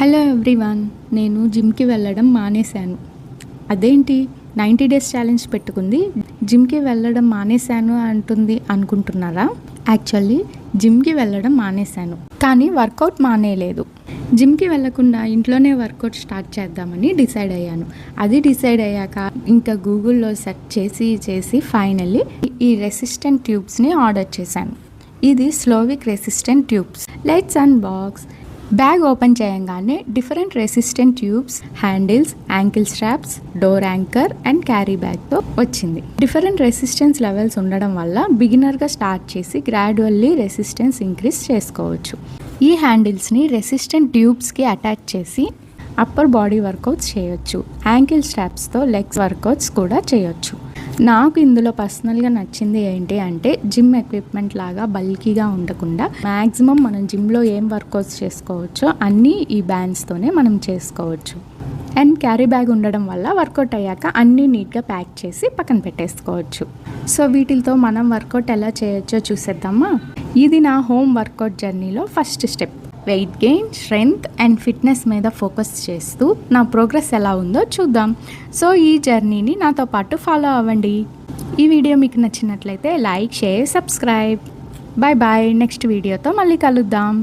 Hello everyone, నేను జిమ్కి వెళ్ళడం మానేశాను. అదేంటి 90 డేస్ ఛాలెంజ్ పెట్టుకుంది, జిమ్కి వెళ్ళడం మానేశాను అంటుంది అనుకుంటున్నారా? యాక్చువల్లీ జిమ్కి వెళ్ళడం మానేశాను, కానీ వర్కౌట్ మానేయలేదు. జిమ్కి వెళ్ళకుండా ఇంట్లోనే వర్కౌట్ స్టార్ట్ చేద్దామని డిసైడ్ అయ్యాను. అది డిసైడ్ అయ్యాక ఇంకా గూగుల్లో సెర్చ్ చేసి ఫైనల్లీ ఈ రెసిస్టెంట్ ట్యూబ్స్ని ఆర్డర్ చేశాను. ఇది Slovic resistant tubes. Let's unbox. Bag open చేయంగానే different resistant tubes, handles, ankle straps, door anchor and carry బ్యాగ్తో వచ్చింది. డిఫరెంట్ రెసిస్టెన్స్ లెవెల్స్ ఉండడం వల్ల బిగినర్గా స్టార్ట్ చేసి గ్రాడ్యువల్లీ రెసిస్టెన్స్ ఇంక్రీజ్ చేసుకోవచ్చు. ఈ హ్యాండిల్స్ని రెసిస్టెంట్ ట్యూబ్స్కి అటాచ్ చేసి అప్పర్ బాడీ వర్కౌట్స్ చేయొచ్చు. యాంకిల్ స్ట్రాప్స్తో లెగ్స్ వర్కౌట్స్ కూడా చేయొచ్చు. నాకు ఇందులో పర్సనల్గా నచ్చింది ఏంటి అంటే జిమ్ ఎక్విప్మెంట్ లాగా బల్కీగా ఉండకుండా మ్యాక్సిమం మనం జిమ్లో ఏం వర్కౌట్స్ చేసుకోవచ్చో అన్నీ ఈ బ్యాండ్స్తోనే మనం చేసుకోవచ్చు. అండ్ క్యారీ బ్యాగ్ ఉండడం వల్ల వర్కౌట్ అయ్యాక అన్నీ నీట్గా ప్యాక్ చేసి పక్కన పెట్టేసుకోవచ్చు. సో వీటితో మనం వర్కౌట్ ఎలా చేయొచ్చో చూసేద్దామా? ఇది నా హోమ్ వర్కౌట్ జర్నీలో first step. Weight gain, strength and fitness మీద ఫోకస్ చేస్తూ నా ప్రోగ్రెస్ ఎలా ఉందో చూద్దాం. సో ఈ జర్నీని నాతో పాటు ఫాలో అవ్వండి. ఈ వీడియో మీకు నచ్చినట్లయితే like, share, subscribe. Bye bye. Next వీడియోతో మళ్ళీ కలుద్దాం.